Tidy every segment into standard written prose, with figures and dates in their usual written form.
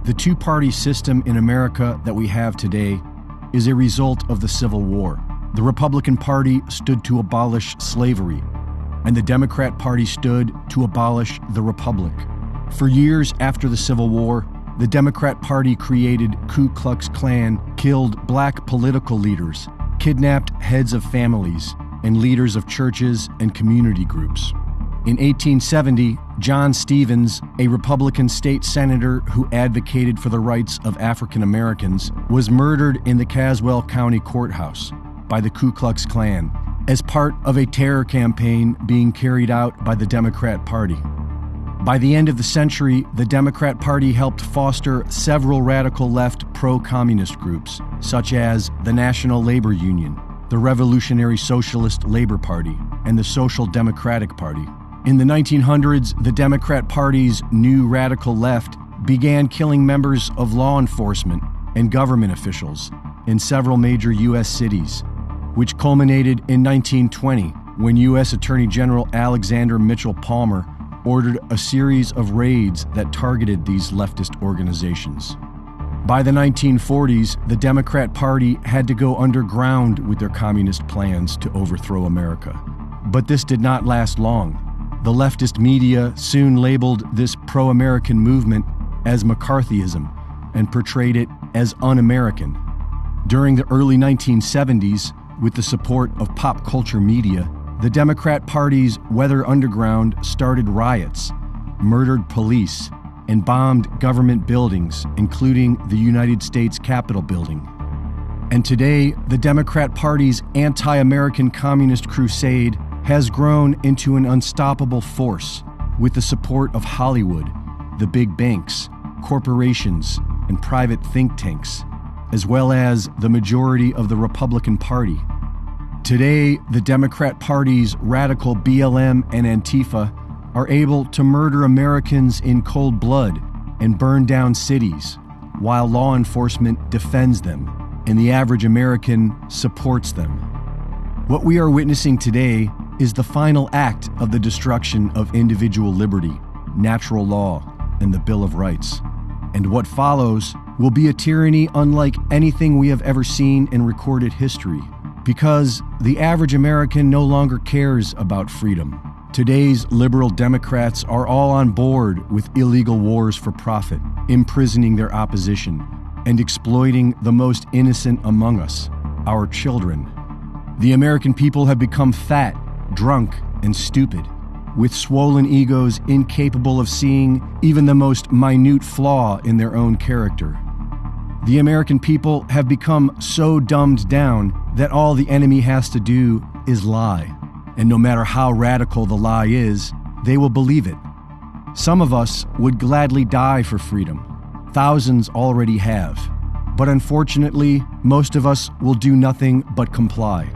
The two-party system in America that we have today is a result of the Civil War. The Republican Party stood to abolish slavery, and the Democrat Party stood to abolish the Republic. For years after the Civil War, the Democrat Party created Ku Klux Klan, killed black political leaders, kidnapped heads of families, and leaders of churches and community groups. In 1870, John Stevens, a Republican state senator who advocated for the rights of African Americans, was murdered in the Caswell County Courthouse by the Ku Klux Klan as part of a terror campaign being carried out by the Democrat Party. By the end of the century, the Democrat Party helped foster several radical left pro-communist groups, such as the National Labor Union, the Revolutionary Socialist Labor Party, and the Social Democratic Party. In the 1900s, the Democrat Party's new radical left began killing members of law enforcement and government officials in several major U.S. cities, which culminated in 1920 when U.S. Attorney General Alexander Mitchell Palmer ordered a series of raids that targeted these leftist organizations. By the 1940s, the Democrat Party had to go underground with their communist plans to overthrow America. But this did not last long. The leftist media soon labeled this pro-American movement as McCarthyism and portrayed it as un-American. During the early 1970s, with the support of pop culture media, the Democrat Party's Weather Underground started riots, murdered police, and bombed government buildings, including the United States Capitol building. And today, the Democrat Party's anti-American communist crusade has grown into an unstoppable force with the support of Hollywood, the big banks, corporations, and private think tanks, as well as the majority of the Republican Party. Today, the Democrat Party's radical BLM and Antifa are able to murder Americans in cold blood and burn down cities, while law enforcement defends them and the average American supports them. What we are witnessing today is the final act of the destruction of individual liberty, natural law, and the Bill of Rights. And what follows will be a tyranny unlike anything we have ever seen in recorded history, because the average American no longer cares about freedom. Today's liberal Democrats are all on board with illegal wars for profit, imprisoning their opposition, and exploiting the most innocent among us, our children. The American people have become fat, drunk, and stupid, with swollen egos incapable of seeing even the most minute flaw in their own character. The American people have become so dumbed down that all the enemy has to do is lie. And no matter how radical the lie is, they will believe it. Some of us would gladly die for freedom. Thousands already have. But unfortunately, most of us will do nothing but comply.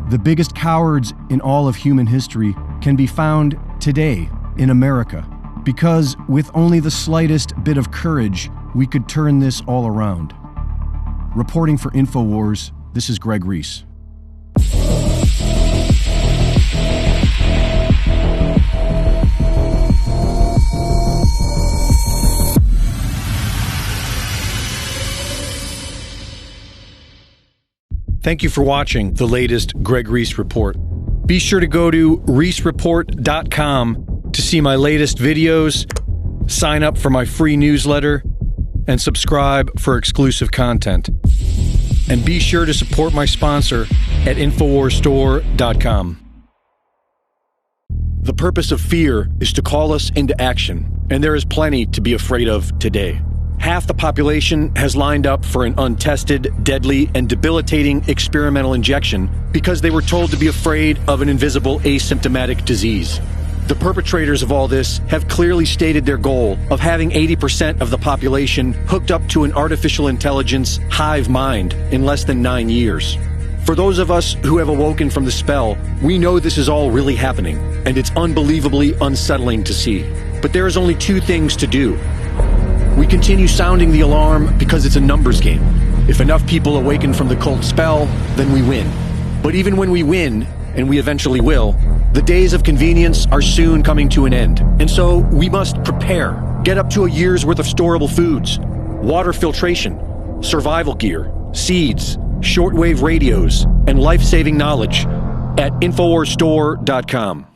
The biggest cowards in all of human history can be found today in America, because with only the slightest bit of courage, we could turn this all around. Reporting for InfoWars, this is Greg Reese. Thank you for watching the latest Greg Reese Report. Be sure to go to reesereport.com to see my latest videos, sign up for my free newsletter, and subscribe for exclusive content. And be sure to support my sponsor at InfoWarsStore.com. The purpose of fear is to call us into action, and there is plenty to be afraid of today. Half the population has lined up for an untested, deadly, and debilitating experimental injection because they were told to be afraid of an invisible asymptomatic disease. The perpetrators of all this have clearly stated their goal of having 80% of the population hooked up to an artificial intelligence hive mind in less than 9 years. For those of us who have awoken from the spell, we know this is all really happening, and it's unbelievably unsettling to see. But there is only two things to do. We continue sounding the alarm because it's a numbers game. If enough people awaken from the cult spell, then we win. But even when we win, and we eventually will, the days of convenience are soon coming to an end. And so we must prepare. Get up to a year's worth of storable foods. water filtration, survival gear, seeds, shortwave radios, and life-saving knowledge at InfoWarsStore.com.